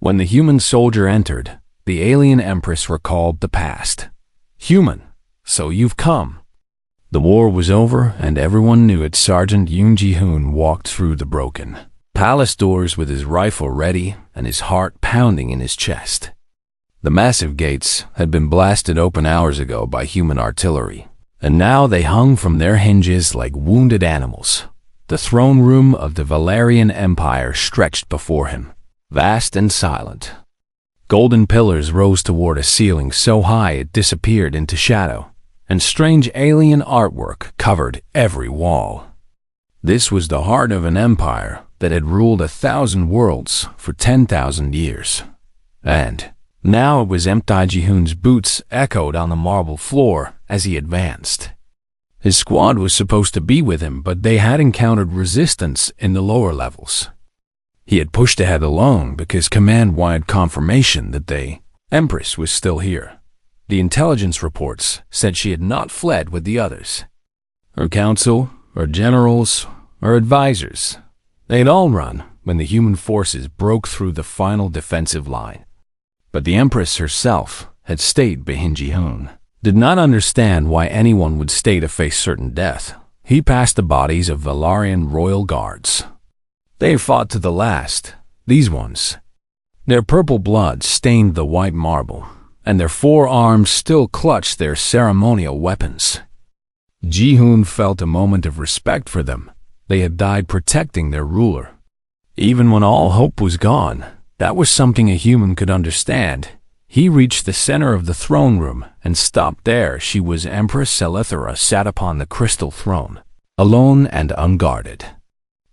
When the human soldier entered, the alien Empress recalled the past. "Human, so you've come." The war was over, and everyone knew it. Sergeant Yoon Ji-hoon walked through the broken palace doors with his rifle ready and his heart pounding in his chest. The massive gates had been blasted open hours ago by human artillery, and now they hung from their hinges like wounded animals. The throne room of the Valerian Empire stretched before him, vast and silent. Golden pillars rose toward a ceiling so high it disappeared into shadow, and strange alien artwork covered every wall. This was the heart of an empire that had ruled 1,000 worlds for 10,000 years. And now it was empty. Ji-hoon's boots echoed on the marble floor as he advanced. His squad was supposed to be with him, but they had encountered resistance in the lower levels. He had pushed ahead alone because command wanted confirmation that the Empress was still here. The intelligence reports said she had not fled with the others. Her council, her generals, her advisors, they had all run when the human forces broke through the final defensive line. But the Empress herself had stayed behind. Ji-hoon did not understand why anyone would stay to face certain death. He passed the bodies of Valerian royal guards. They fought to the last, these ones. Their purple blood stained the white marble, and their forearms still clutched their ceremonial weapons. Ji-hoon felt a moment of respect for them. They had died protecting their ruler. Even when all hope was gone, that was something a human could understand. He reached the center of the throne room and stopped there. She was Empress Selethera, sat upon the crystal throne, alone and unguarded.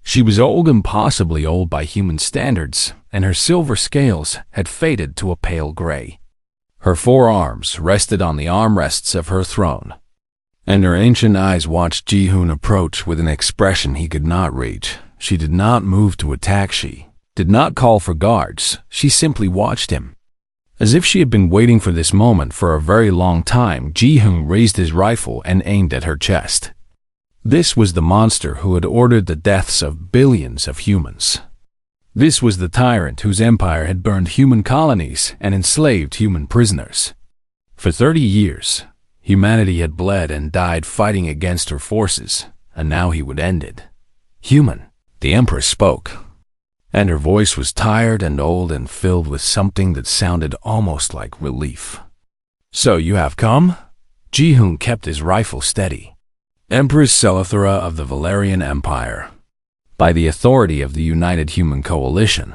She was old, impossibly old by human standards, and her silver scales had faded to a pale gray. Her forearms rested on the armrests of her throne, and her ancient eyes watched Ji-hoon approach with an expression he could not reach. She did not move to attack. She did not call for guards. She simply watched him. As if she had been waiting for this moment for a very long time, Ji-hoon raised his rifle and aimed at her chest. This was the monster who had ordered the deaths of billions of humans. This was the tyrant whose empire had burned human colonies and enslaved human prisoners. For 30 years, humanity had bled and died fighting against her forces, and now he would end it. "Human," the Empress spoke, and her voice was tired and old and filled with something that sounded almost like relief. "So you have come?" Ji-hoon kept his rifle steady. "Empress Selethera of the Valerian Empire, by the authority of the United Human Coalition,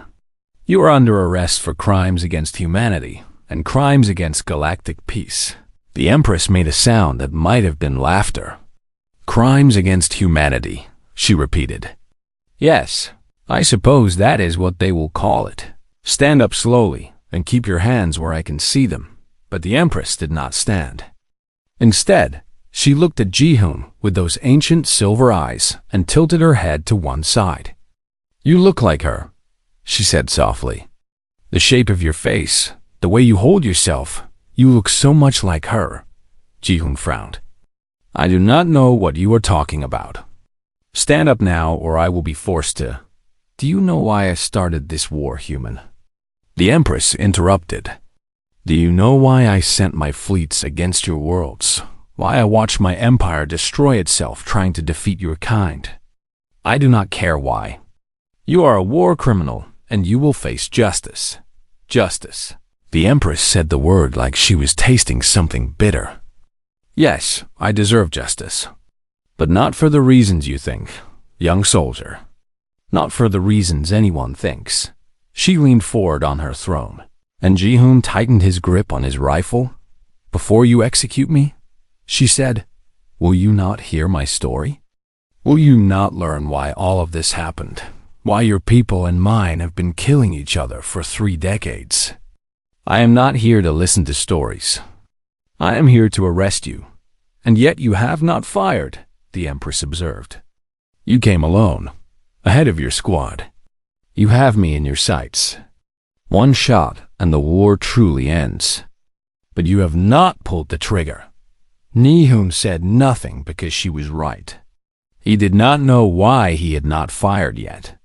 you are under arrest for crimes against humanity and crimes against galactic peace." The Empress made a sound that might have been laughter. "Crimes against humanity," she repeated. "Yes, I suppose that is what they will call it. Stand up slowly and keep your hands where I can see them." But the Empress did not stand. Instead, she looked at Ji-hoon with those ancient silver eyes and tilted her head to one side. "You look like her," she said softly. "The shape of your face, the way you hold yourself, you look so much like her." Ji-hoon frowned. "I do not know what you are talking about. Stand up now or I will be forced to. Do you know why I started this war, human?" The Empress interrupted. "Do you know why I sent my fleets against your worlds? Why I watched my empire destroy itself trying to defeat your kind? I do not care why. You are a war criminal, and you will face justice." "Justice." The Empress said the word like she was tasting something bitter. "Yes, I deserve justice. But not for the reasons you think, young soldier. Not for the reasons anyone thinks." She leaned forward on her throne, and Ji-hoon tightened his grip on his rifle. "Before you execute me," she said, "will you not hear my story? Will you not learn why all of this happened? Why your people and mine have been killing each other for 3 decades? I am not here to listen to stories. I am here to arrest you. And yet you have not fired," the Empress observed. "You came alone, ahead of your squad. You have me in your sights. One shot and the war truly ends. But you have not pulled the trigger." Ji-hoon said nothing because she was right. He did not know why he had not fired yet.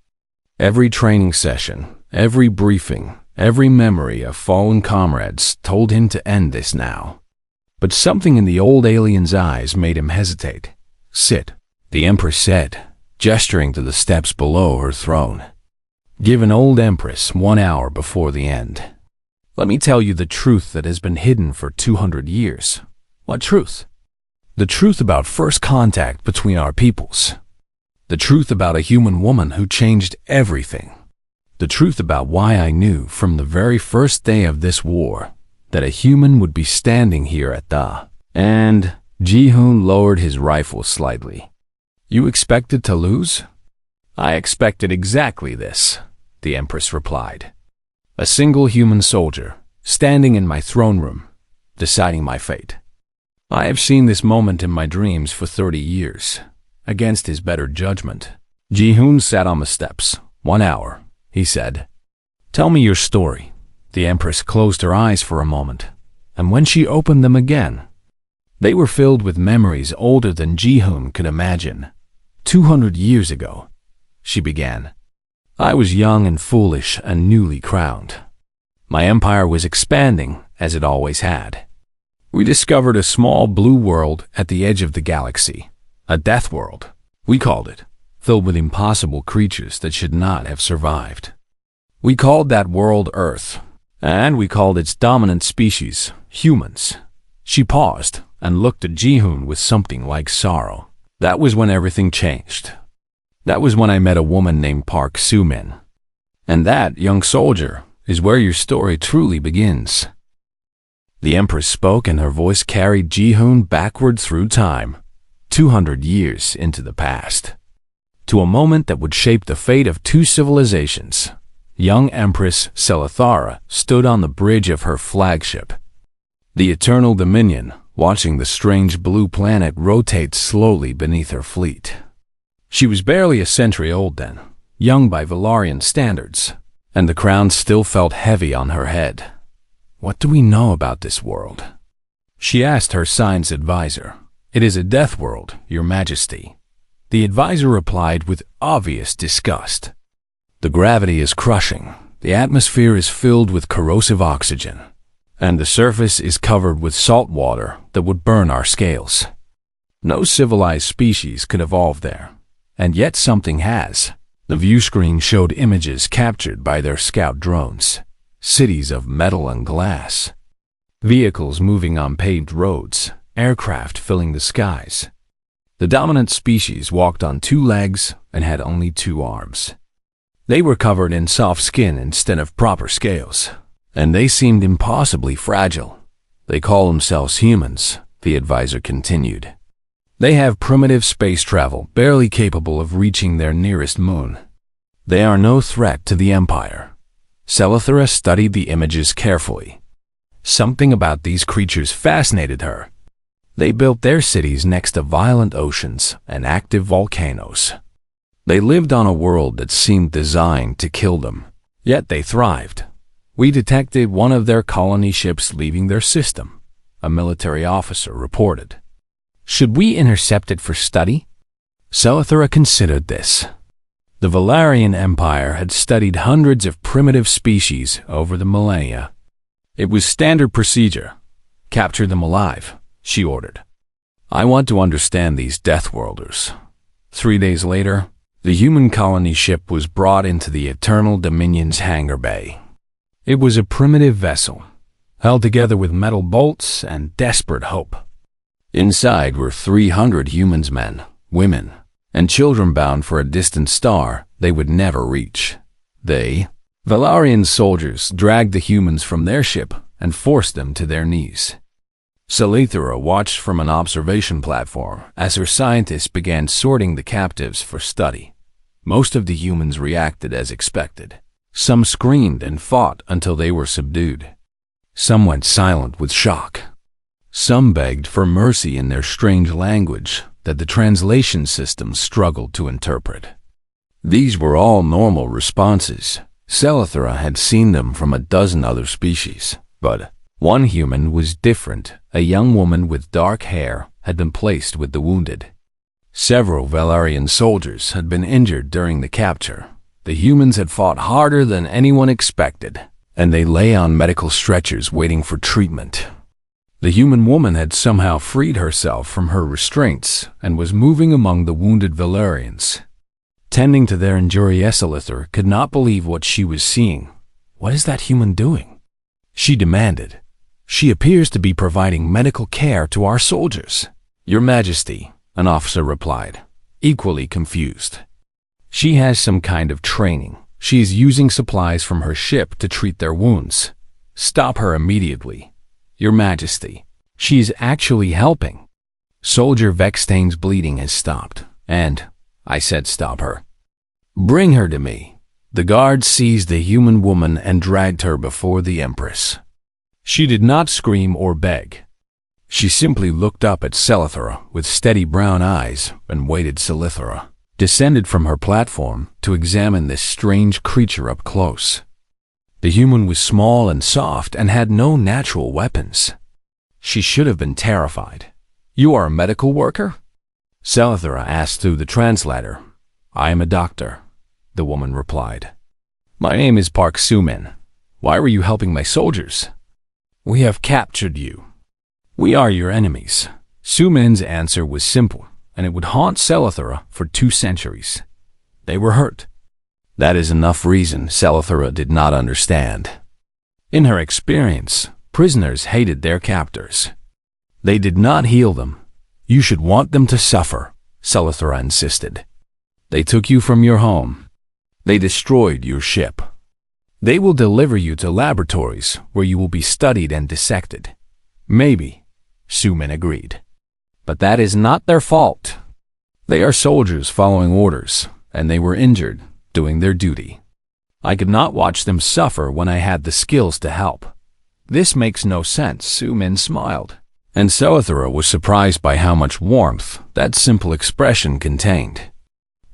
Every training session, every briefing, Every memory of fallen comrades told him to end this now. But something in the old alien's eyes made him hesitate. "Sit," the Empress said, gesturing to the steps below her throne. "Give an old Empress 1 hour before the end. Let me tell you the truth that has been hidden for 200 years. What truth? The truth about first contact between our peoples. The truth about a human woman who changed everything. The truth about why I knew from the very first day of this war that a human would be standing here at the..." And Ji-hoon lowered his rifle slightly. "You expected to lose?" "I expected exactly this," the Empress replied. "A single human soldier, standing in my throne room, deciding my fate. I have seen this moment in my dreams for 30 years, against his better judgment." Ji-hoon sat on the steps. "1 hour," he said. "Tell me your story." The Empress closed her eyes for a moment, and when she opened them again, they were filled with memories older than Ji-hoon could imagine. 200 years ago, she began. "I was young and foolish and newly crowned. My empire was expanding, as it always had. We discovered a small blue world at the edge of the galaxy, a death world, we called it, filled with impossible creatures that should not have survived. We called that world Earth, and we called its dominant species humans." She paused and looked at Ji-hoon with something like sorrow. "That was when everything changed. That was when I met a woman named Park Soo-min. And that, young soldier, is where your story truly begins." The Empress spoke and her voice carried Ji-hoon backward through time, 200 years into the past, to a moment that would shape the fate of 2 civilizations. Young Empress Selithara stood on the bridge of her flagship, the Eternal Dominion, watching the strange blue planet rotate slowly beneath her fleet. She was barely a century old then, young by Valarian standards, and the crown still felt heavy on her head. "What do we know about this world?" she asked her science advisor. "It is a death world, Your Majesty." The advisor replied with obvious disgust. "The gravity is crushing, the atmosphere is filled with corrosive oxygen, and the surface is covered with salt water that would burn our scales. No civilized species could evolve there, and yet something has." The view screen showed images captured by their scout drones. Cities of metal and glass, vehicles moving on paved roads, aircraft filling the skies. The dominant species walked on 2 legs and had only 2 arms. They were covered in soft skin instead of proper scales, and they seemed impossibly fragile. "They call themselves humans," the advisor continued. "They have primitive space travel, barely capable of reaching their nearest moon. They are no threat to the Empire." Selithara studied the images carefully. Something about these creatures fascinated her. They built their cities next to violent oceans and active volcanoes. They lived on a world that seemed designed to kill them, yet they thrived. "We detected one of their colony ships leaving their system," a military officer reported. "Should we intercept it for study?" Selithara considered this. The Valarian Empire had studied hundreds of primitive species over the millennia. It was standard procedure. "Capture them alive," she ordered. "I want to understand these Deathworlders." 3 days later, the human colony ship was brought into the Eternal Dominion's hangar bay. It was a primitive vessel, held together with metal bolts and desperate hope. Inside were 300 humans, men, women, and children bound for a distant star they would never reach. They, Valarian soldiers, dragged the humans from their ship and forced them to their knees. Selithara watched from an observation platform as her scientists began sorting the captives for study. Most of the humans reacted as expected. Some screamed and fought until they were subdued. Some went silent with shock. Some begged for mercy in their strange language that the translation system struggled to interpret. These were all normal responses. Selithara had seen them from a dozen other species, but one human was different. A young woman with dark hair had been placed with the wounded. Several Valarian soldiers had been injured during the capture. The humans had fought harder than anyone expected. and they lay on medical stretchers waiting for treatment. The human woman had somehow freed herself from her restraints and was moving among the wounded Valerians. Tending to their injury, Salithra could not believe what she was seeing. "What is that human doing?" she demanded. "She appears to be providing medical care to our soldiers." "Your Majesty," an officer replied, equally confused. "She has some kind of training. She is using supplies from her ship to treat their wounds. Stop her immediately." "Your Majesty, she is actually helping." Soldier Vextain's bleeding has stopped, and I said stop her. "Bring her to me." The guards seized the human woman and dragged her before the Empress. She did not scream or beg. She simply looked up at Salithra with steady brown eyes and waited. Salithra descended from her platform to examine this strange creature up close. The human was small and soft and had no natural weapons. She should have been terrified. "You are a medical worker?" Salithra asked through the translator. "I am a doctor," the woman replied. "My name is Park Sumin. Why were you helping my soldiers?" "We have captured you. We are your enemies." Sumin's answer was simple, and it would haunt Salithra for 2 centuries. They were hurt. That is enough reason Salithra did not understand. In her experience, prisoners hated their captors. They did not heal them. "You should want them to suffer," Salithra insisted. "They took you from your home. They destroyed your ship. They will deliver you to laboratories where you will be studied and dissected." "Maybe," Sumin agreed. "But that is not their fault. They are soldiers following orders, and they were injured doing their duty. I could not watch them suffer when I had the skills to help." "This makes no sense," Sumin smiled. And Salithra was surprised by how much warmth that simple expression contained.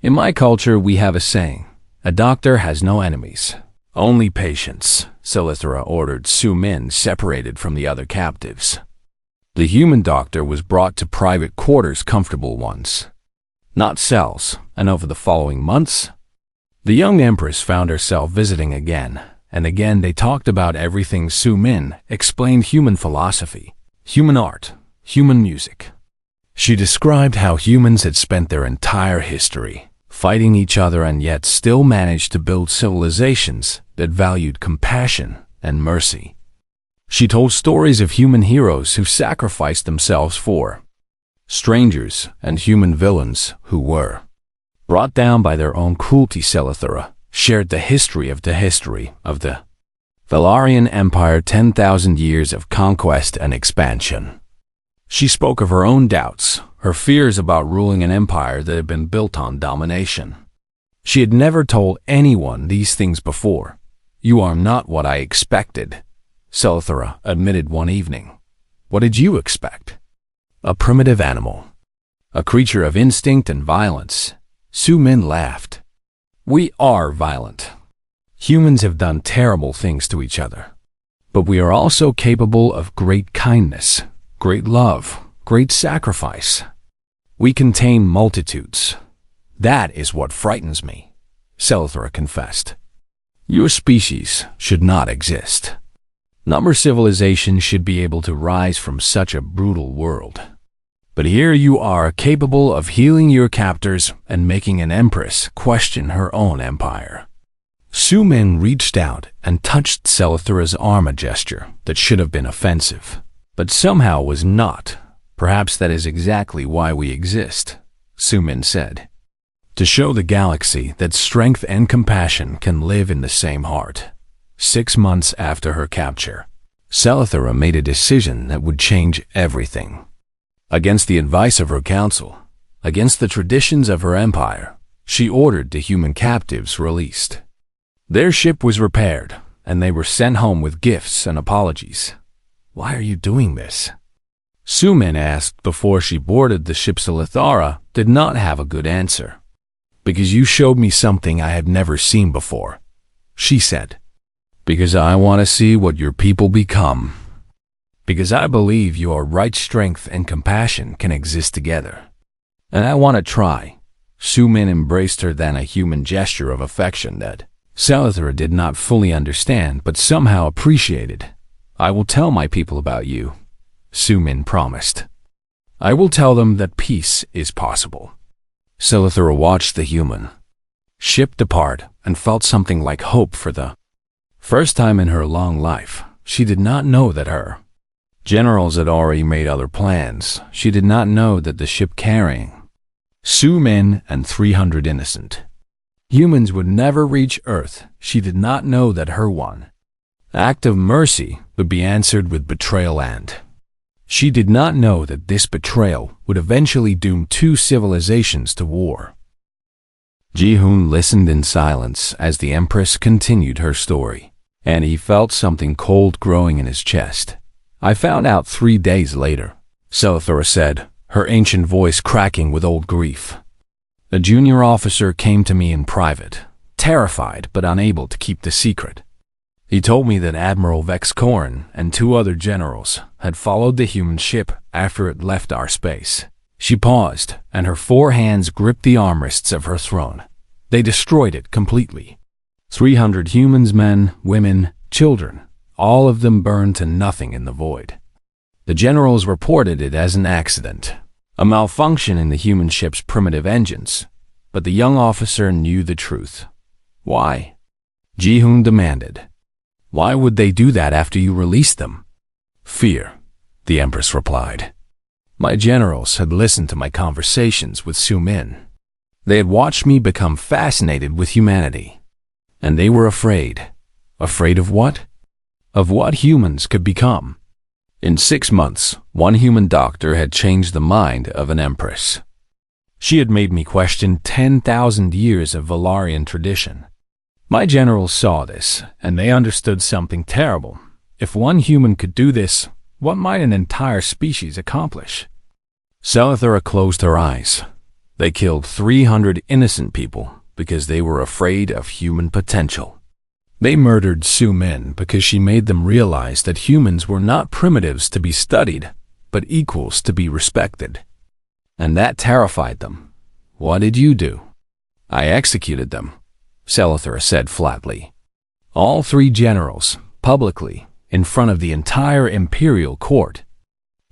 "In my culture, we have a saying, a doctor has no enemies, only patients," Salithra ordered Sumin, separated from the other captives. The human doctor was brought to private quarters, comfortable ones, not cells, and over the following months, the young Empress found herself visiting again, and again they talked about everything. Sumin explained human philosophy, human art, human music. She described how humans had spent their entire history fighting each other and yet still managed to build civilizations that valued compassion and mercy. She told stories of human heroes who sacrificed themselves for strangers and human villains who were brought down by their own cruelty. Salithra shared the history of the Valarian Empire, 10,000 years of conquest and expansion. She spoke of her own doubts, her fears about ruling an empire that had been built on domination. She had never told anyone these things before. "You are not what I expected," Salithra admitted one evening. "What did you expect?" "A primitive animal, a creature of instinct and violence." Sumin laughed. "We are violent. Humans have done terrible things to each other. But we are also capable of great kindness, great love, great sacrifice. We contain multitudes. That is what frightens me," Salithra confessed. "Your species should not exist. Number civilization should be able to rise from such a brutal world. But here you are, capable of healing your captors and making an empress question her own empire." Sumin reached out and touched Salithra's arm, a gesture that should have been offensive, but somehow was not. "Perhaps that is exactly why we exist," Sumin said. "To show the galaxy that strength and compassion can live in the same heart." 6 months after her capture, Salithra made a decision that would change everything. Against the advice of her council, against the traditions of her empire, she ordered the human captives released. Their ship was repaired, and they were sent home with gifts and apologies. "Why are you doing this?" Sumin asked before she boarded the ship. Salithra did not have a good answer. "Because you showed me something I had never seen before," she said. "Because I want to see what your people become. Because I believe your right strength and compassion can exist together. And I want to try." Sumin embraced her, then a human gesture of affection that Salithra did not fully understand, but somehow appreciated. "I will tell my people about you," Su-min promised. "I will tell them that peace is possible." Salithra watched the human ship depart and felt something like hope for the first time in her long life. She did not know that her generals had already made other plans. She did not know that the ship carrying Su-min and 300 innocent humans would never reach Earth. She did not know that her one act of mercy would be answered with betrayal, and she did not know that this betrayal would eventually doom two civilizations to war. Ji-hoon listened in silence as the Empress continued her story, and he felt something cold growing in his chest. "I found out 3 days later," Salithra said, her ancient voice cracking with old grief. "A junior officer came to me in private, terrified but unable to keep the secret. He told me that Admiral Vex-Korin and 2 other generals had followed the human ship after it left our space." She paused, and her 4 hands gripped the armrests of her throne. "They destroyed it completely. 300 humans, men, women, children, all of them burned to nothing in the void. The generals reported it as an accident, a malfunction in the human ship's primitive engines, but the young officer knew the truth." "Why?" Ji-hoon demanded. "Why would they do that after you released them?" "Fear," the Empress replied. "My generals had listened to my conversations with Su-min. They had watched me become fascinated with humanity. And they were afraid. Afraid of what? Of what humans could become. In 6 months, one human doctor had changed the mind of an Empress. She had made me question 10,000 years of Valarian tradition. My generals saw this, and they understood something terrible. If one human could do this, what might an entire species accomplish?" Salithra closed her eyes. "They killed 300 innocent people because they were afraid of human potential. They murdered Su-min because she made them realize that humans were not primitives to be studied, but equals to be respected. And that terrified them. What did you do?" "I executed them," Salithra said flatly. "All 3 generals, publicly, in front of the entire imperial court.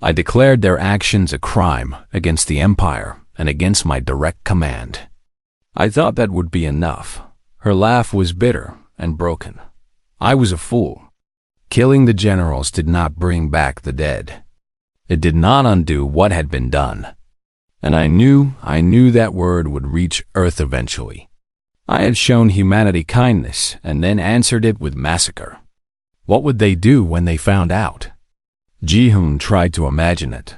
I declared their actions a crime against the Empire and against my direct command. I thought that would be enough." Her laugh was bitter and broken. "I was a fool. Killing the generals did not bring back the dead. It did not undo what had been done. And I knew that word would reach Earth eventually. I had shown humanity kindness and then answered it with massacre. What would they do when they found out?" Ji-hoon tried to imagine it.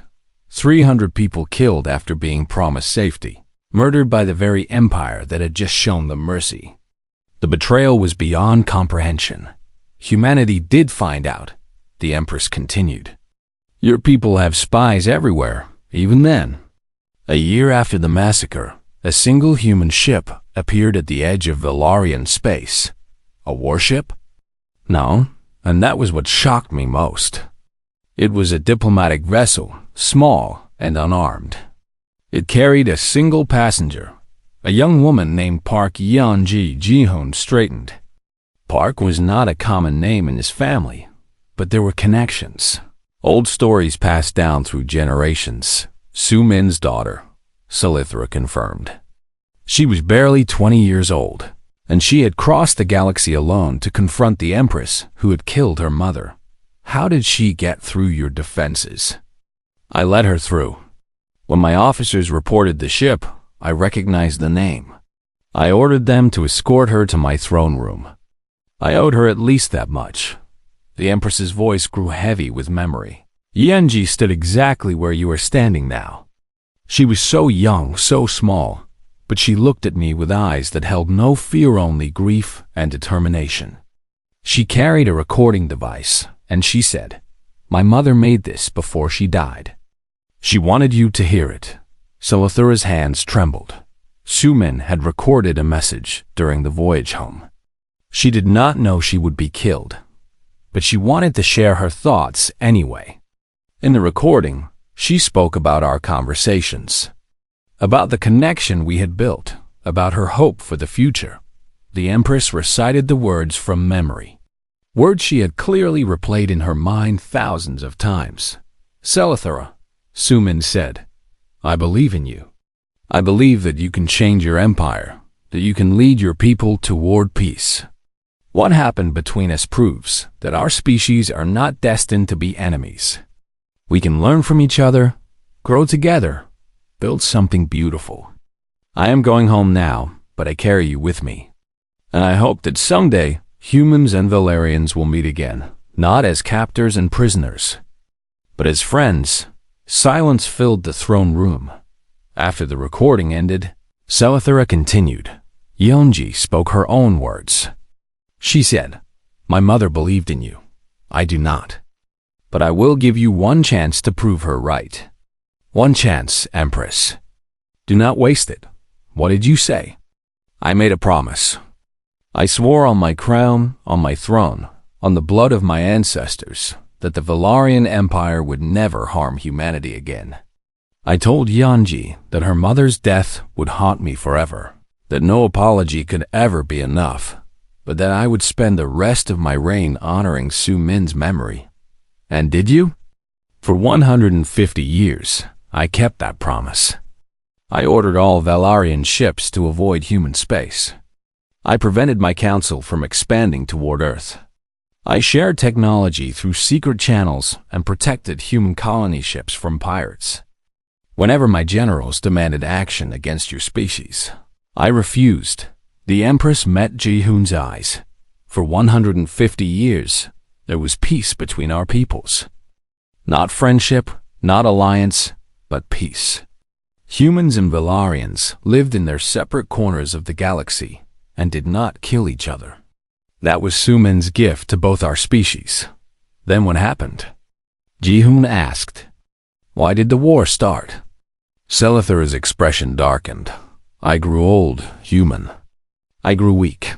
300 people killed after being promised safety, murdered by the very empire that had just shown them mercy. The betrayal was beyond comprehension. "Humanity did find out," the Empress continued. "Your people have spies everywhere, even then." A year after the massacre, a single human ship appeared at the edge of Valarian space. A warship? No, and that was what shocked me most. It was a diplomatic vessel, small and unarmed. It carried a single passenger, a young woman named Park Yeonji. Ji-hoon straightened. Park was not a common name in his family, but there were connections. Old stories passed down through generations. Su-min's daughter, Salithra confirmed. She was barely 20 years old, and she had crossed the galaxy alone to confront the Empress who had killed her mother. "How did she get through your defenses?" "I let her through. When my officers reported the ship, I recognized the name. I ordered them to escort her to my throne room. I owed her at least that much." The Empress's voice grew heavy with memory. Yenji stood exactly where you are standing now. She was so young, so small, but she looked at me with eyes that held no fear, only grief and determination. She carried a recording device, and she said, "My mother made this before she died. She wanted you to hear it." Salithra's hands trembled. Su-min had recorded a message during the voyage home. She did not know she would be killed, but she wanted to share her thoughts anyway. In the recording, she spoke about our conversations, about the connection we had built, about her hope for the future. The Empress recited the words from memory, words she had clearly replayed in her mind thousands of times. Selithara, Sumin said, I believe in you. I believe that you can change your empire, that you can lead your people toward peace. What happened between us proves that our species are not destined to be enemies. We can learn from each other, grow together, build something beautiful. I am going home now, but I carry you with me. And I hope that someday humans and Valerians will meet again, not as captors and prisoners, but as friends. Silence filled the throne room. After the recording ended, Selithara continued. Yonji spoke her own words. She said, My mother believed in you. I do not. But I will give you one chance to prove her right. One chance, Empress. Do not waste it. What did you say? I made a promise. I swore on my crown, on my throne, on the blood of my ancestors, that the Valarian Empire would never harm humanity again. I told Yanji that her mother's death would haunt me forever, that no apology could ever be enough, but that I would spend the rest of my reign honoring Su Min's memory. And did you? For 150 years, I kept that promise. I ordered all Valarian ships to avoid human space. I prevented my council from expanding toward Earth. I shared technology through secret channels and protected human colony ships from pirates. Whenever my generals demanded action against your species, I refused. The Empress met Ji-hoon's eyes. For 150 years, there was peace between our peoples. Not friendship, not alliance, but peace. Humans and Valarians lived in their separate corners of the galaxy and did not kill each other. That was Su Min's gift to both our species. Then what happened? Ji-hoon asked. Why did the war start? Selithara's expression darkened. I grew old, human. I grew weak.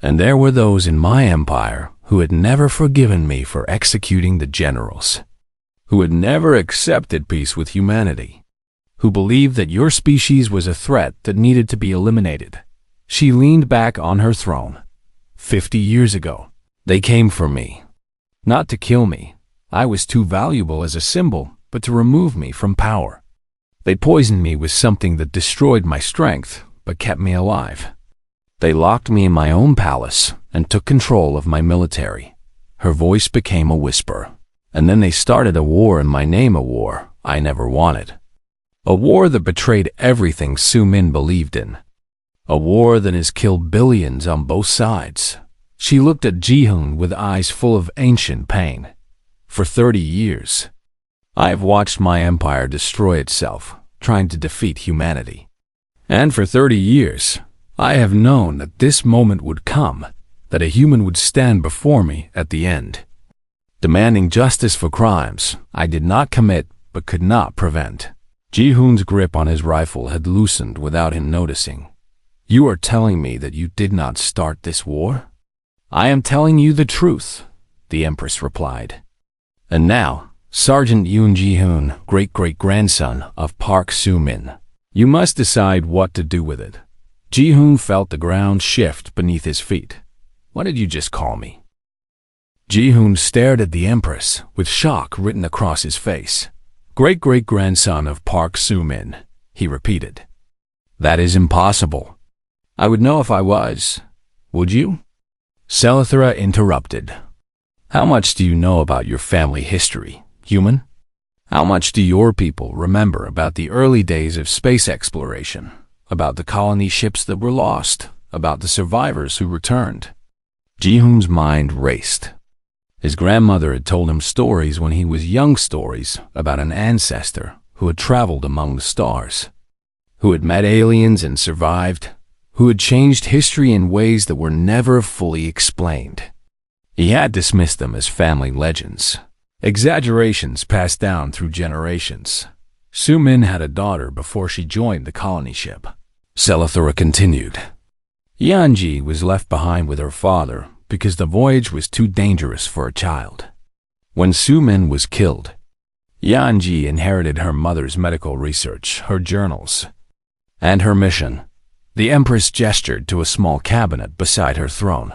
And there were those in my empire who had never forgiven me for executing the generals, who had never accepted peace with humanity, who believed that your species was a threat that needed to be eliminated. She leaned back on her throne. 50 years ago, they came for me. Not to kill me. I was too valuable as a symbol, but to remove me from power. They poisoned me with something that destroyed my strength, but kept me alive. They locked me in my own palace and took control of my military. Her voice became a whisper. And then they started a war in my name, a war I never wanted. A war that betrayed everything Su Min believed in. A war that has killed billions on both sides. She looked at Ji-hoon with eyes full of ancient pain. For 30 years, I have watched my empire destroy itself, trying to defeat humanity. And for 30 years, I have known that this moment would come, that a human would stand before me at the end, demanding justice for crimes I did not commit but could not prevent. Ji-hoon's grip on his rifle had loosened without him noticing. You are telling me that you did not start this war? I am telling you the truth, the Empress replied. And now, Sergeant Yoon Ji-hoon, great-great-grandson of Park Su-min, you must decide what to do with it. Ji-hoon felt the ground shift beneath his feet. What did you just call me? Ji-hoon stared at the Empress with shock written across his face. Great-great-grandson of Park Su-min, he repeated. That is impossible. I would know if I was. Would you? Selithara interrupted. How much do you know about your family history, human? How much do your people remember about the early days of space exploration, about the colony ships that were lost, about the survivors who returned? Ji-hoon's mind raced. His grandmother had told him stories when he was young, stories about an ancestor who had traveled among the stars, who had met aliens and survived, who had changed history in ways that were never fully explained. He had dismissed them as family legends, exaggerations passed down through generations. Su Min had a daughter before she joined the colony ship. Selithara continued. Yanji was left behind with her father because the voyage was too dangerous for a child. When Su Min was killed, Yanji inherited her mother's medical research, her journals, and her mission. The Empress gestured to a small cabinet beside her throne.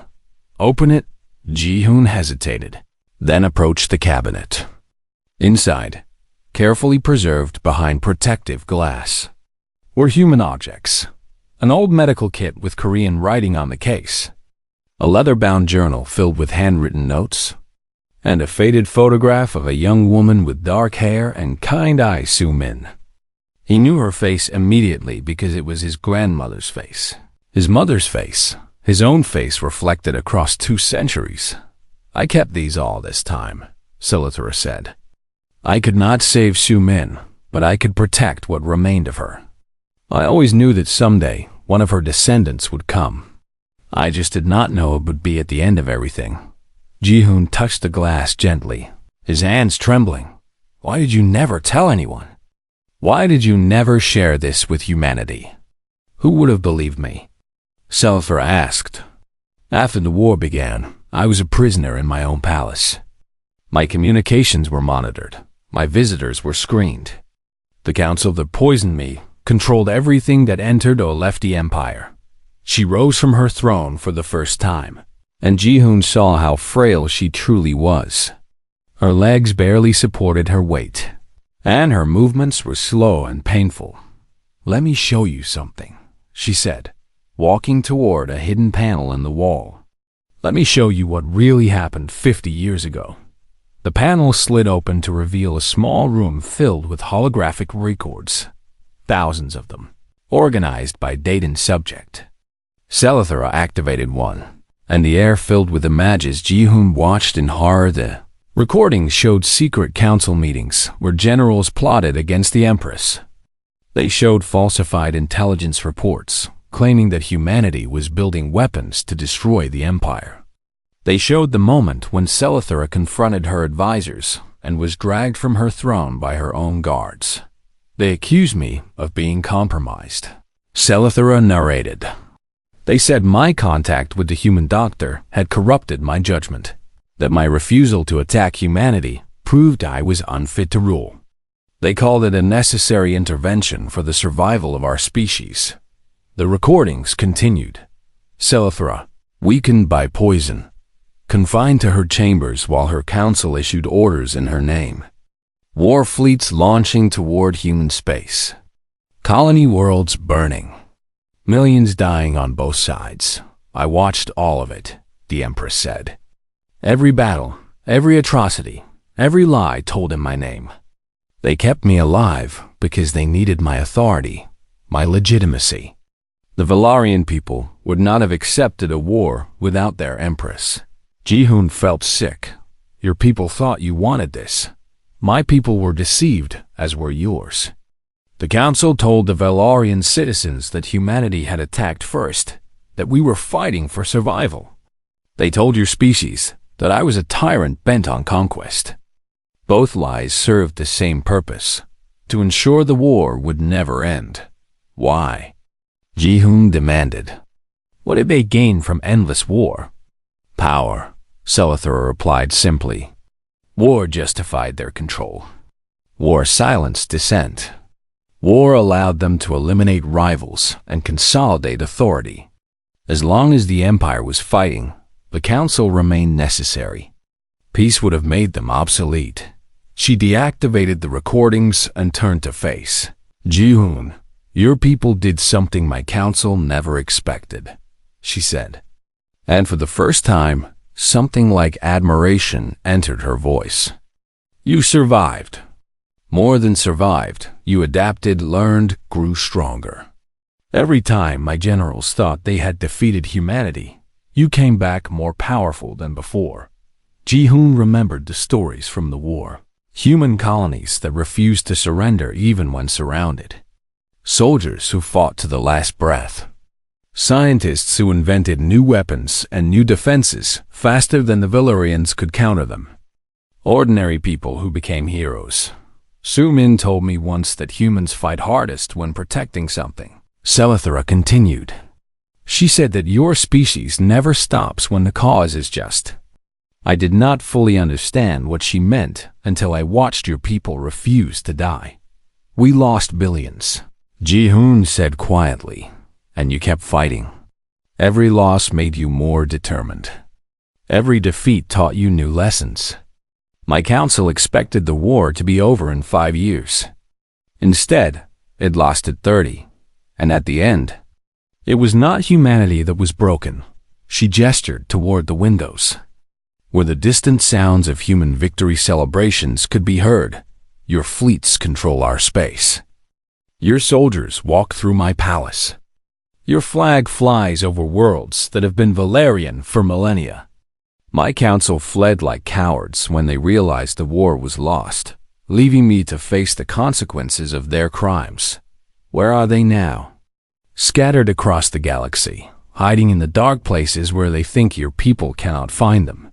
"Open it." Ji-hoon hesitated, then approached the cabinet. Inside, carefully preserved behind protective glass, were human objects. An old medical kit with Korean writing on the case, a leather-bound journal filled with handwritten notes, and a faded photograph of a young woman with dark hair and kind eyes. Soo-min. He knew her face immediately because it was his grandmother's face, his mother's face, his own face reflected across 2 centuries. "I kept these all this time," Silithra said. "I could not save Soo-min, but I could protect what remained of her. I always knew that someday one of her descendants would come. I just did not know it would be at the end of everything." Ji-hoon touched the glass gently, his hands trembling. "Why did you never tell anyone? Why did you never share this with humanity? Who would have believed me?" Silithra asked. "After the war began, I was a prisoner in my own palace. My communications were monitored. My visitors were screened. The council that poisoned me controlled everything that entered or left the empire." She rose from her throne for the first time, and Ji-hoon saw how frail she truly was. Her legs barely supported her weight, and her movements were slow and painful. "Let me show you something," she said, walking toward a hidden panel in the wall. "Let me show you what really happened 50 years ago." The panel slid open to reveal a small room filled with holographic records, thousands of them, organized by date and subject. Silithra activated one, and the air filled with images. Ji-hoon watched in horror. The recordings showed secret council meetings where generals plotted against the Empress. They showed falsified intelligence reports, claiming that humanity was building weapons to destroy the empire. They showed the moment when Silithra confronted her advisors and was dragged from her throne by her own guards. "They accused me of being compromised," Silithra narrated. "They said my contact with the human doctor had corrupted my judgment, that my refusal to attack humanity proved I was unfit to rule. They called it a necessary intervention for the survival of our species." The recordings continued. Silithra, weakened by poison, confined to her chambers while her council issued orders in her name. War fleets launching toward human space. Colony worlds burning. Millions dying on both sides. "I watched all of it," the Empress said. "Every battle, every atrocity, every lie told in my name. They kept me alive because they needed my authority, my legitimacy. The Valarian people would not have accepted a war without their Empress." Ji-hoon felt sick. "Your people thought you wanted this. My people were deceived, as were yours. The council told the Valarian citizens that humanity had attacked first, that we were fighting for survival. They told your species that I was a tyrant bent on conquest. Both lies served the same purpose, to ensure the war would never end. Why?" Ji-hoon demanded. "What did they gain from endless war?" "Power," Silithra replied simply. "War justified their control. War silenced dissent. War allowed them to eliminate rivals and consolidate authority. As long as the empire was fighting, the council remained necessary. Peace would have made them obsolete." She deactivated the recordings and turned to face. "Ji-hoon, your people did something my council never expected," she said. And for the first time, something like admiration entered her voice. "You survived. More than survived, you adapted, learned, grew stronger. Every time my generals thought they had defeated humanity, you came back more powerful than before." Ji-hoon remembered the stories from the war. Human colonies that refused to surrender even when surrounded. Soldiers who fought to the last breath. Scientists who invented new weapons and new defenses faster than the Valarians could counter them. Ordinary people who became heroes. Soo-min told me once that humans fight hardest when protecting something. Silithra continued. "She said that your species never stops when the cause is just." I did not fully understand what she meant until I watched your people refuse to die. "We lost billions," Ji-hoon said quietly, And you kept fighting. Every loss made you more determined. Every defeat taught you new lessons. My council expected the war to be over in 5 years. Instead, it lasted 30. And at the end, it was not humanity that was broken. She gestured toward the windows, where the distant sounds of human victory celebrations could be heard. Your fleets control our space. Your soldiers walk through my palace. Your flag flies over worlds that have been Valerian for millennia. My council fled like cowards when they realized the war was lost, leaving me to face the consequences of their crimes. Where are they now? Scattered across the galaxy, hiding in the dark places where they think your people cannot find them.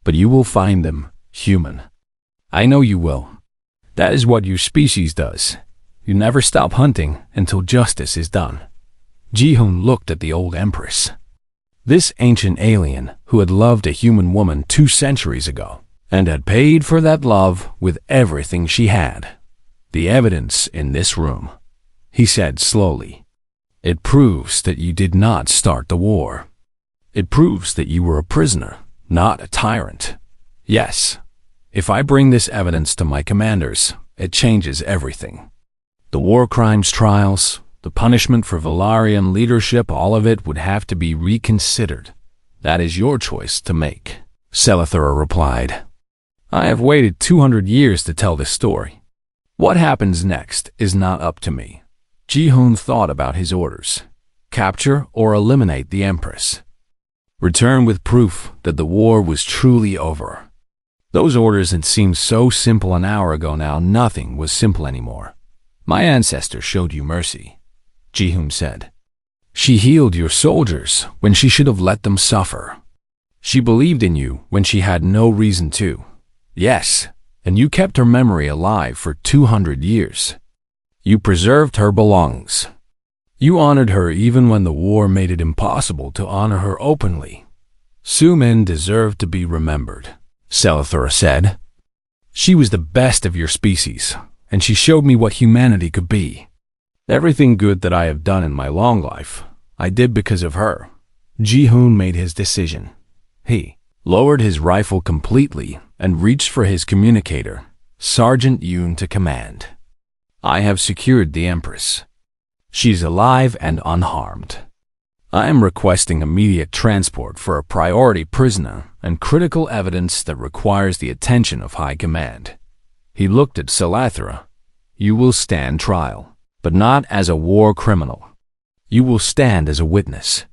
But you will find them, human. I know you will. That is what your species does. You never stop hunting until justice is done. Ji-hoon looked at the old Empress. This ancient alien who had loved a human woman 2 centuries ago, and had paid for that love with everything she had. The evidence in this room, he said slowly. It proves that you did not start the war. It proves that you were a prisoner, not a tyrant. Yes, if I bring this evidence to my commanders, it changes everything. The war crimes trials, the punishment for Valerian leadership, all of it would have to be reconsidered. That is your choice to make, Selethura replied. I have waited 200 years to tell this story. What happens next is not up to me. Ji-hoon thought about his orders. Capture or eliminate the Empress. Return with proof that the war was truly over. Those orders had seemed so simple an hour ago. Now nothing was simple anymore. My ancestor showed you mercy, Ji-hoon said. She healed your soldiers when she should have let them suffer. She believed in you when she had no reason to. Yes, and you kept her memory alive for 200 years. You preserved her belongings. You honored her even when the war made it impossible to honor her openly. Su-min deserved to be remembered, Selethura said. She was the best of your species, and she showed me what humanity could be. Everything good that I have done in my long life, I did because of her. Ji-hoon made his decision. He lowered his rifle completely and reached for his communicator, Sergeant Yoon to command. I have secured the Empress. She's alive and unharmed. I am requesting immediate transport for a priority prisoner and critical evidence that requires the attention of High Command. He looked at Selethura. You will stand trial, but not as a war criminal. You will stand as a witness.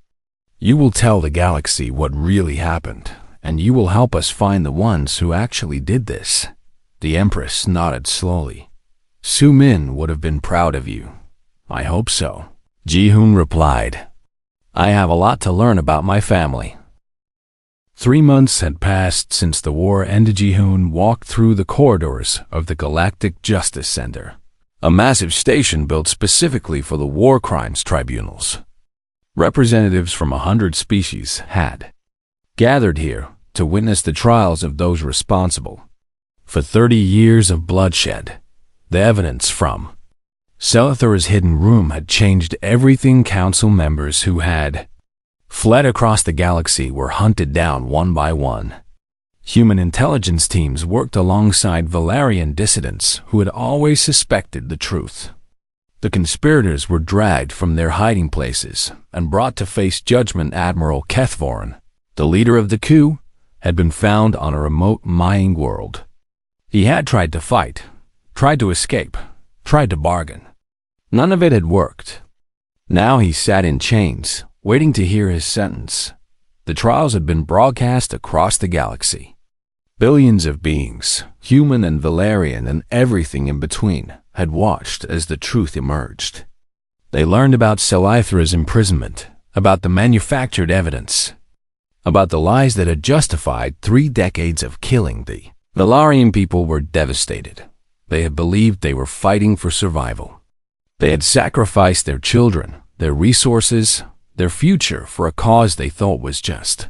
You will tell the galaxy what really happened, and you will help us find the ones who actually did this. The Empress nodded slowly. Su-min would have been proud of you. I hope so, Ji-hoon replied. I have a lot to learn about my family. 3 months had passed since the war ended. Ji-hoon walked through the corridors of the Galactic Justice Center, a massive station built specifically for the war crimes tribunals. Representatives from 100 species had gathered here to witness the trials of those responsible for 30 years of bloodshed. The evidence from Selethura's hidden room had changed everything. Council members who had fled across the galaxy were hunted down one by one. Human intelligence teams worked alongside Valerian dissidents who had always suspected the truth. The conspirators were dragged from their hiding places and brought to face judgment. Admiral Kethvorin, the leader of the coup, had been found on a remote mining world. He had tried to fight, tried to escape, tried to bargain. None of it had worked. Now he sat in chains, waiting to hear his sentence. The trials had been broadcast across the galaxy. Billions of beings, human and Valerian and everything in between, had watched as the truth emerged. They learned about Selethura's imprisonment, about the manufactured evidence, about the lies that had justified 3 decades of killing. The Valerian people were devastated. They had believed they were fighting for survival. They had sacrificed their children, their resources, their future for a cause they thought was just.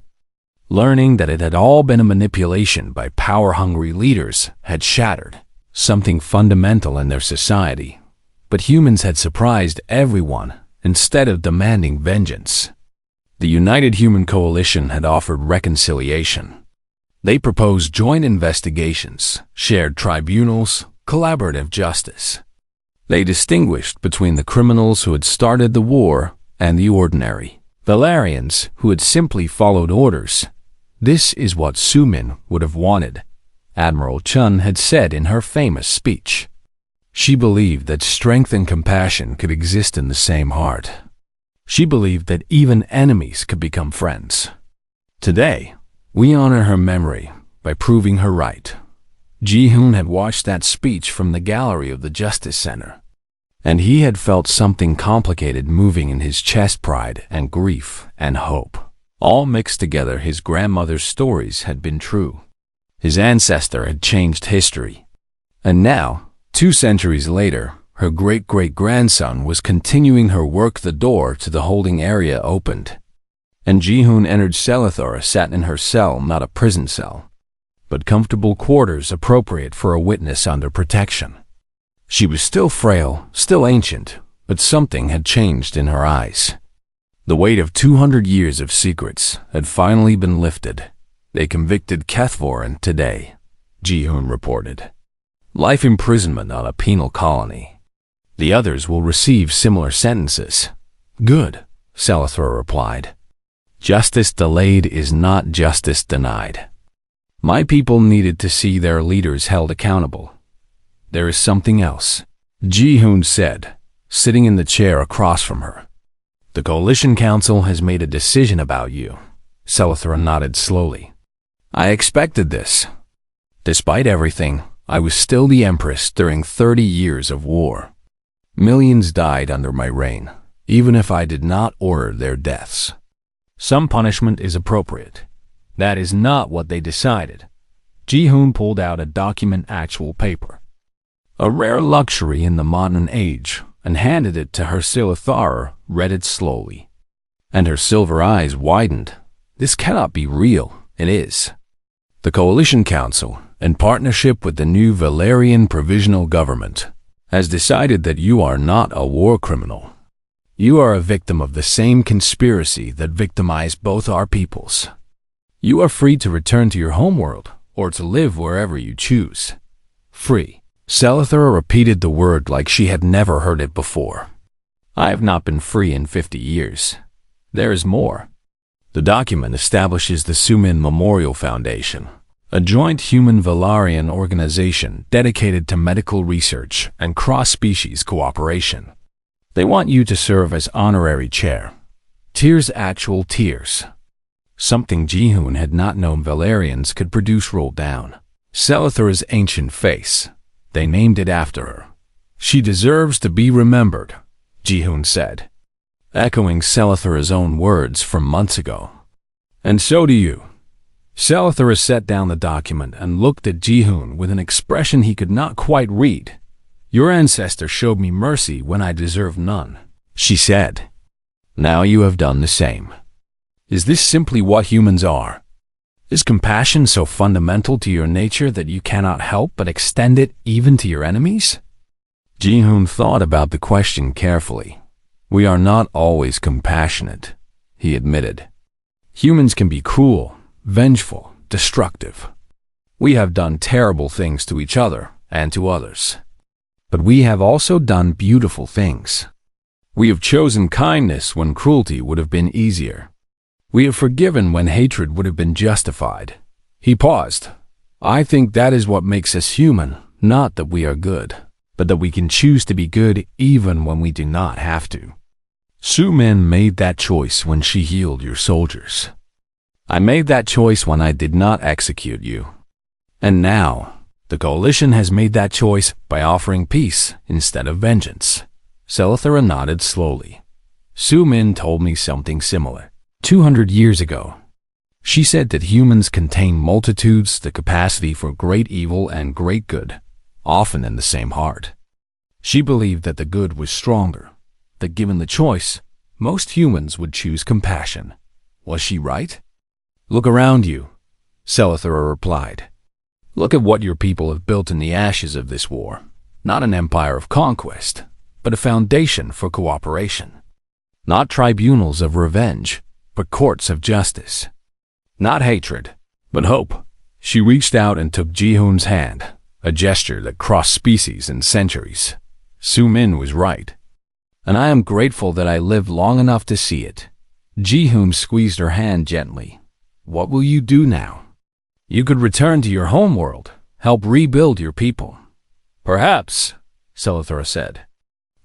Learning that it had all been a manipulation by power-hungry leaders had shattered something fundamental in their society. But humans had surprised everyone instead of demanding vengeance. The United Human Coalition had offered reconciliation. They proposed joint investigations, shared tribunals, collaborative justice. They distinguished between the criminals who had started the war and the ordinary Valerians who had simply followed orders. This is what Sumin would have wanted, Admiral Chun had said in her famous speech. She believed that strength and compassion could exist in the same heart. She believed that even enemies could become friends. Today, we honor her memory by proving her right. Ji-hoon had watched that speech from the gallery of the Justice Center, and he had felt something complicated moving in his chest, pride and grief and hope. All mixed together, his grandmother's stories had been true. His ancestor had changed history. And now, 2 centuries later, her great-great-grandson was continuing her work. The door to the holding area opened, and Ji-hoon entered. Selithora sat in her cell, not a prison cell, but comfortable quarters appropriate for a witness under protection. She was still frail, still ancient, but something had changed in her eyes. The weight of 200 years of secrets had finally been lifted. They convicted Kethvorin today, Ji-hoon reported. Life imprisonment on a penal colony. The others will receive similar sentences. Good, Selithora replied. Justice delayed is not justice denied. My people needed to see their leaders held accountable. There is something else, Ji-hoon said, sitting in the chair across from her. The Coalition Council has made a decision about you. Selithora nodded slowly. I expected this. Despite everything, I was still the Empress during 30 years of war. Millions died under my reign, even if I did not order their deaths. Some punishment is appropriate. That is not what they decided. Ji-hoon pulled out a document, actual paper, a rare luxury in the modern age, and handed it to her. Selithora read it slowly, and her silver eyes widened. This cannot be real. It is. The Coalition Council, in partnership with the new Valerian Provisional Government, has decided that you are not a war criminal. You are a victim of the same conspiracy that victimized both our peoples. You are free to return to your homeworld or to live wherever you choose. Free. Selithora repeated the word like she had never heard it before. I have not been free in 50 years. There is more. The document establishes the Sumin Memorial Foundation, a joint human Valerian organization dedicated to medical research and cross-species cooperation. They want you to serve as honorary chair. Tears, actual tears. Something Ji-hoon had not known Valerians could produce rolled down Selithora's ancient face. They named it after her. She deserves to be remembered, Ji-hoon said, echoing Selithora's own words from months ago. And so do you. Selithora set down the document and looked at Ji-hoon with an expression he could not quite read. Your ancestor showed me mercy when I deserved none, she said. Now you have done the same. Is this simply what humans are? Is compassion so fundamental to your nature that you cannot help but extend it even to your enemies? Ji-hoon thought about the question carefully. We are not always compassionate, he admitted. Humans can be cruel, vengeful, destructive. We have done terrible things to each other and to others. But we have also done beautiful things. We have chosen kindness when cruelty would have been easier. We have forgiven when hatred would have been justified. He paused. I think that is what makes us human, not that we are good, but that we can choose to be good even when we do not have to. Sumin made that choice when she healed your soldiers. I made that choice when I did not execute you. And now, the Coalition has made that choice by offering peace instead of vengeance. Selithora nodded slowly. Sumin told me something similar. 200 years ago, she said that humans contain multitudes, the capacity for great evil and great good, often in the same heart. She believed that the good was stronger, that given the choice, most humans would choose compassion. Was she right? Look around you, Selithora replied. Look at what your people have built in the ashes of this war. Not an empire of conquest, but a foundation for cooperation. Not tribunals of revenge, but courts of justice. Not hatred, but hope. She reached out and took Ji-hoon's hand, a gesture that crossed species and centuries. Su-min was right. And I am grateful that I lived long enough to see it. Ji-hoon squeezed her hand gently. What will you do now? You could return to your homeworld, help rebuild your people. Perhaps, Silithra said.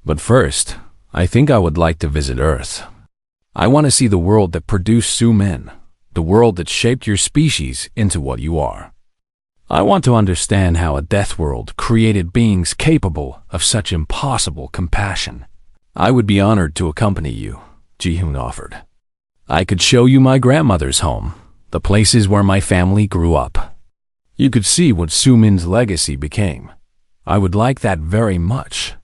But first, I think I would like to visit Earth. I want to see the world that produced Su-min, the world that shaped your species into what you are. I want to understand how a death world created beings capable of such impossible compassion. I would be honored to accompany you, Ji-hoon offered. I could show you my grandmother's home, the places where my family grew up. You could see what Su-min's legacy became. I would like that very much.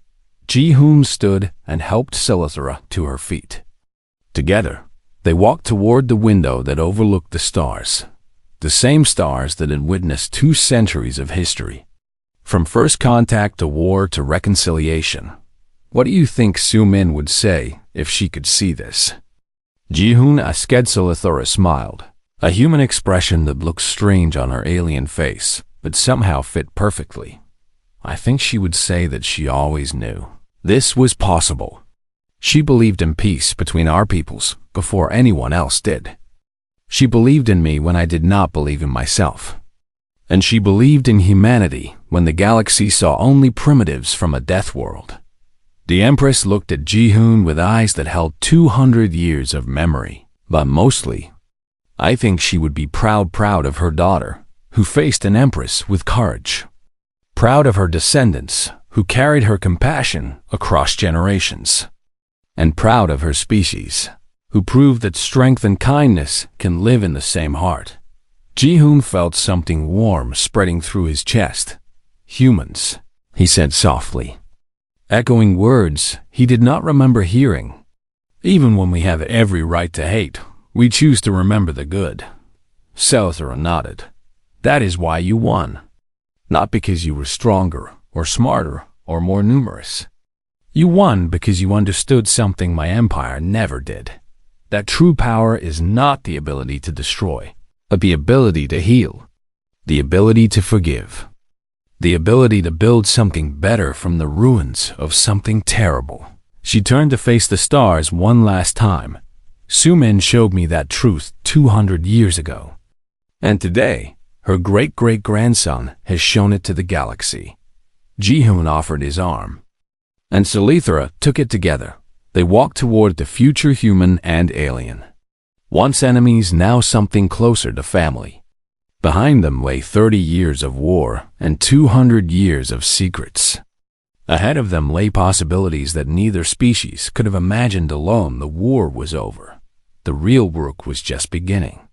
Ji-hoon stood and helped Silithra to her feet. Together, they walked toward the window that overlooked the stars, the same stars that had witnessed 2 centuries of history. From first contact to war to reconciliation. What do you think Su-min would say if she could see this? Ji-hoon Asked Silithra smiled, a human expression that looked strange on her alien face, but somehow fit perfectly. I think she would say that she always knew this was possible. She believed in peace between our peoples before anyone else did. She believed in me when I did not believe in myself. And she believed in humanity when the galaxy saw only primitives from a death world. The Empress looked at Ji-hoon with eyes that held 200 years of memory, but mostly, I think she would be proud of her daughter, who faced an Empress with courage. Proud of her descendants, who carried her compassion across generations. And proud of her species, who proved that strength and kindness can live in the same heart. Ji-hoon felt something warm spreading through his chest. Humans, he said softly. Echoing words he did not remember hearing. Even when we have every right to hate, we choose to remember the good. Silithra nodded. That is why you won. Not because you were stronger, or smarter, or more numerous. You won because you understood something my empire never did. That true power is not the ability to destroy, but the ability to heal. The ability to forgive. The ability to build something better from the ruins of something terrible. She turned to face the stars one last time. Su-min showed me that truth 200 years ago. And today, her great-great-grandson has shown it to the galaxy. Ji-hoon offered his arm. And Silithra took it together. They walked toward the future human and alien. Once enemies, now something closer to family. Behind them lay 30 years of war and 200 years of secrets. Ahead of them lay possibilities that neither species could have imagined alone. The war was over. The real work was just beginning.